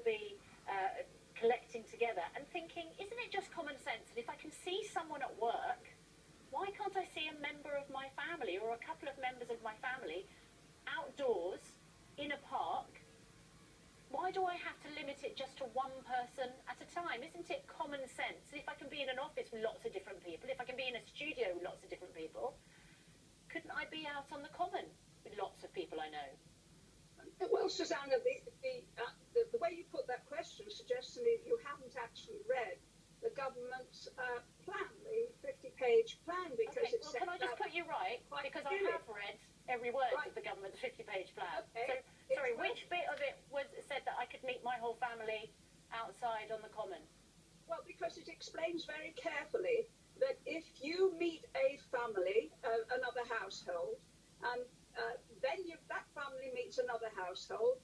be collecting together and thinking, isn't it just common sense that if I can see someone at work, why can't I see a member of my family or a couple of members of my family outdoors in a park? Why do I have to limit it just to one person at a time? Isn't it common sense? If I can be in an office with lots of different people, if I can be in a studio with lots of different people, couldn't I be out on the common with lots of people I know? Well, Susanna, the way you put that question suggests to me that you haven't actually read the government's plan, the 50-page plan, because okay, well, can I just put you right? Because I have read every word of the government's 50-page plan. Okay. So, sorry, which bit of it was said that I could meet my whole family outside on the common? Well, because it explains very carefully that if you meet a family, another household, and then that family meets another household,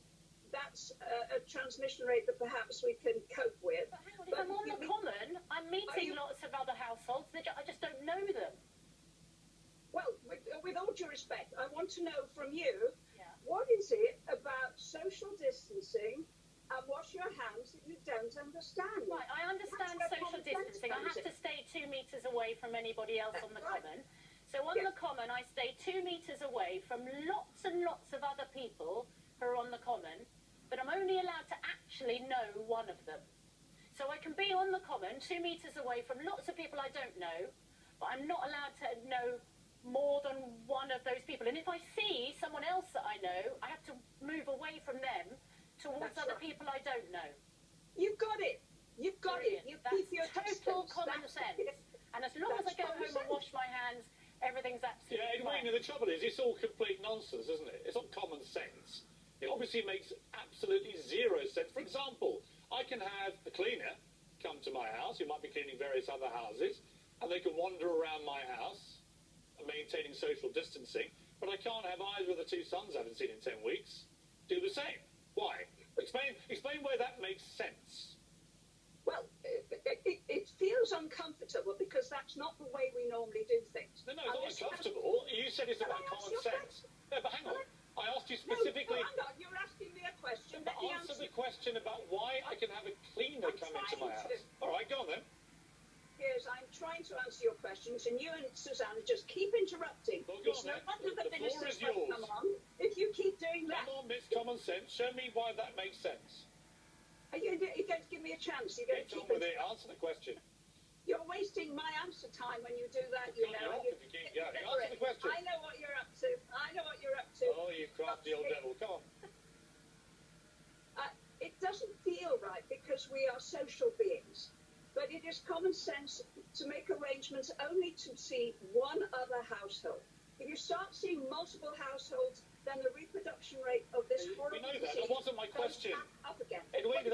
that's a transmission rate that perhaps we can cope with. But hang on, if I'm on the common, I'm meeting lots of other households. I just don't know them. Well, with all due respect, I want to know from you, what is it about social distancing and wash your hands that you don't understand? Right, I understand social distancing. I have to stay 2 meters away from anybody else on the common. So on the common, I stay 2 meters away from lots and lots of other people who are on the common, but I'm only allowed to actually know one of them. So I can be on the common 2 meters away from lots of people I don't know, but I'm not allowed to know more than one of those people. And if I see someone else that I know, I have to move away from them towards other people I don't know. You've got it. You've got it. You keep your total common sense. And as long as I go home and wash my hands, everything's absolutely fine. Edwina, the trouble is, it's all complete nonsense, isn't it? It's not common sense. It obviously makes absolutely zero sense. For example, I can have a cleaner come to my house, who might be cleaning various other houses, and they can wander around my house, maintaining social distancing, but I can't have either of the two sons I haven't seen in 10 weeks do the same. Why? Explain where that makes sense. Well, it feels uncomfortable because that's not the way we normally do things. No, it's not uncomfortable. You said it's about common sense. No, but hang on. I asked you specifically... No, hang on. You're asking me a question. But answer the question about why I can have a cleaner come into my house. All right, go on then. Yes, I'm trying to answer your questions, and you and Susanna just keep interrupting. Well, go on, no wonder the floor is yours. Come on, if you keep doing that. Come on, Miss Common Sense. Show me why that makes sense. Are you going to give me a chance? You're going to keep with it. Answer the question. You're wasting my answer time when you do that, you know. If you keep going. Answer the question. I know what you're up to. I know what you're up to. Oh, you crafty old devil. Come on. It doesn't feel right because we are social beings. But it is common sense to make arrangements only to see one other household. If you start seeing multiple households, then the reproduction rate of this horrible disease... We know that. That wasn't my question. ...up again. Edwina,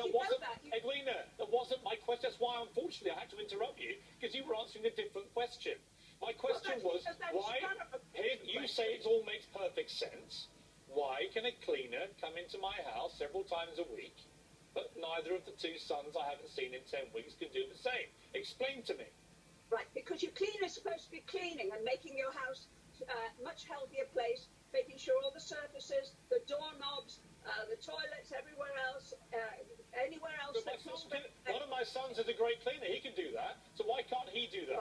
that wasn't my question. That's why, unfortunately, I had to interrupt you, because you were answering a different question. My question was, why... You say it all makes perfect sense. Why can a cleaner come into my house several times a week, but neither of the two sons I haven't seen in 10 weeks can do the same? Explain to me. Right, because your cleaner is supposed to be cleaning and making your house a much healthier place, making sure all the surfaces, the doorknobs, the toilets, everywhere else, anywhere else. One of my sons is a great cleaner. He can do that. So why can't he do that?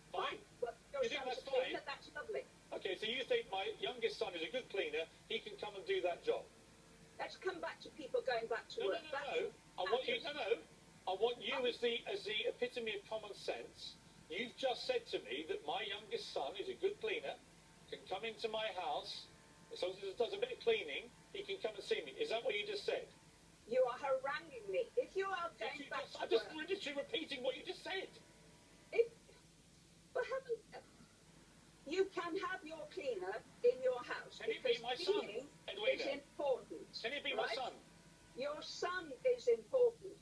Fine. Well, your son's a cleaner, that's lovely. Okay, so you think my youngest son is a good cleaner, he can come and do that job? Let's come back to people going back to work. No. I want you as the epitome of common sense. You've just said to me that my youngest son is a good cleaner, can come into my house, as long as he does a bit of cleaning, he can come and see me. Is that what you just said? You are haranguing me. If you are going back to work... I'm just literally repeating what you just said. You can have your cleaner in your house. Can he be my son, Edwina? Is important. Can he be my son? Your son is important.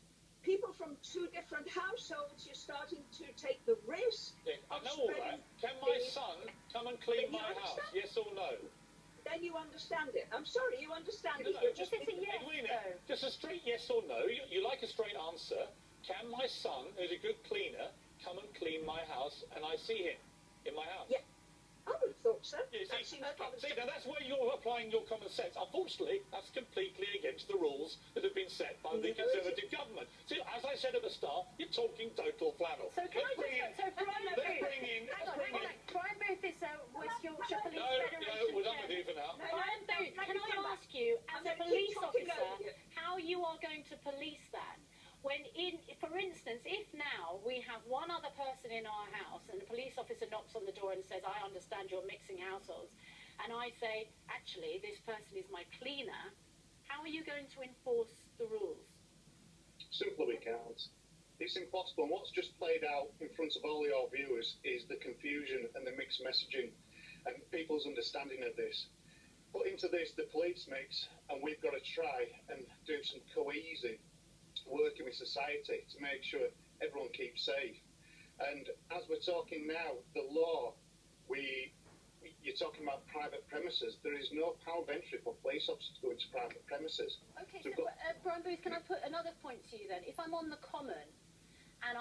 People from two different households, you're starting to take the risk. Yeah, I know all that. Can my son come and clean my house? Yes or no? Then you understand it. I'm sorry, you understand it. Just a yes, Edwina, just a straight yes or no. You like a straight answer. Can my son, who's a good cleaner, come and clean my house and I see him in my house? Yeah. I would have thought so. You That see, seems common see, sense. now that's where you're applying your common sense. Unfortunately, that's completely against the rules that have been set by the Conservative government. See, as I said at the start, you're talking total flannel. So can I just... So Brian Booth... Hang on. Brian Booth is West Yorkshire Police Federation We're done with you for now. Brian Booth, can I ask you, as a police officer, how you are going to police that? When, for instance, if now we have one other person in our house and the police officer knocks on the door and says, I understand you're mixing households, and I say, actually, this person is my cleaner, how are you going to enforce the rules? Simply we can't. It's impossible. And what's just played out in front of all your viewers is the confusion and the mixed messaging and people's understanding of this. Put into this the police mix, and we've got to try and do some cohesive working with society to make sure everyone keeps safe. And as we're talking now, the law, you're talking about private premises. There is no power of entry for police officers to go into private premises. Okay, so Brian Booth, can I put another point to you then? If I'm on the common and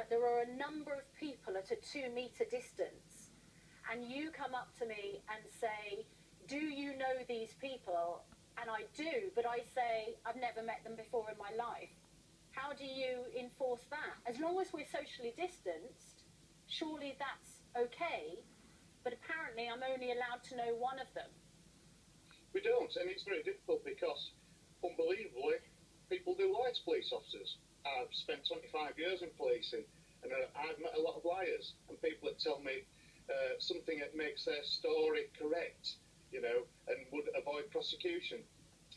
there are a number of people at a 2-metre distance, and you come up to me and say, do you know these people? And I do, but I say, I've never met them before in my life. How do you enforce that? As long as we're socially distanced, surely that's okay, but apparently I'm only allowed to know one of them. We don't, and it's very difficult because, unbelievably, people do lie to police officers. I've spent 25 years in policing, and I've met a lot of liars, and people that tell me something that makes their story correct, and would avoid prosecution.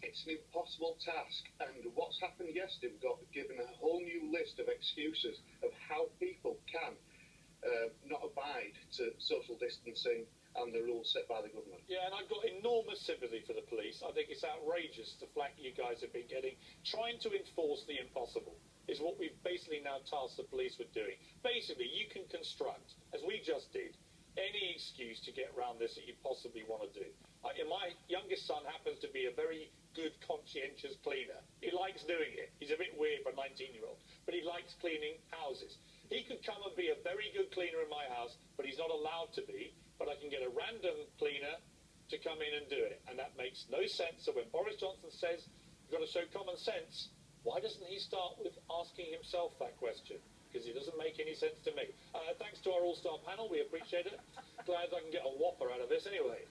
It's an impossible task, and what's happened yesterday, we got given a whole new list of excuses of how people can not abide to social distancing and the rules set by the government. Yeah, and I've got enormous sympathy for the police. I think it's outrageous the flack you guys have been getting. Trying to enforce the impossible is what we've basically now tasked the police with doing. Basically, you can construct, as we just did, any excuse to get around this that you possibly want to do. My youngest son happens to be a very good, conscientious cleaner. He likes doing it. He's a bit weird for a 19-year-old, but he likes cleaning houses. He could come and be a very good cleaner in my house, but he's not allowed to be. But I can get a random cleaner to come in and do it, and that makes no sense. So when Boris Johnson says you've got to show common sense, why doesn't he start with asking himself that question? Because it doesn't make any sense to me. Thanks to our all-star panel. We appreciate it. Glad I can get a whopper out of this anyway.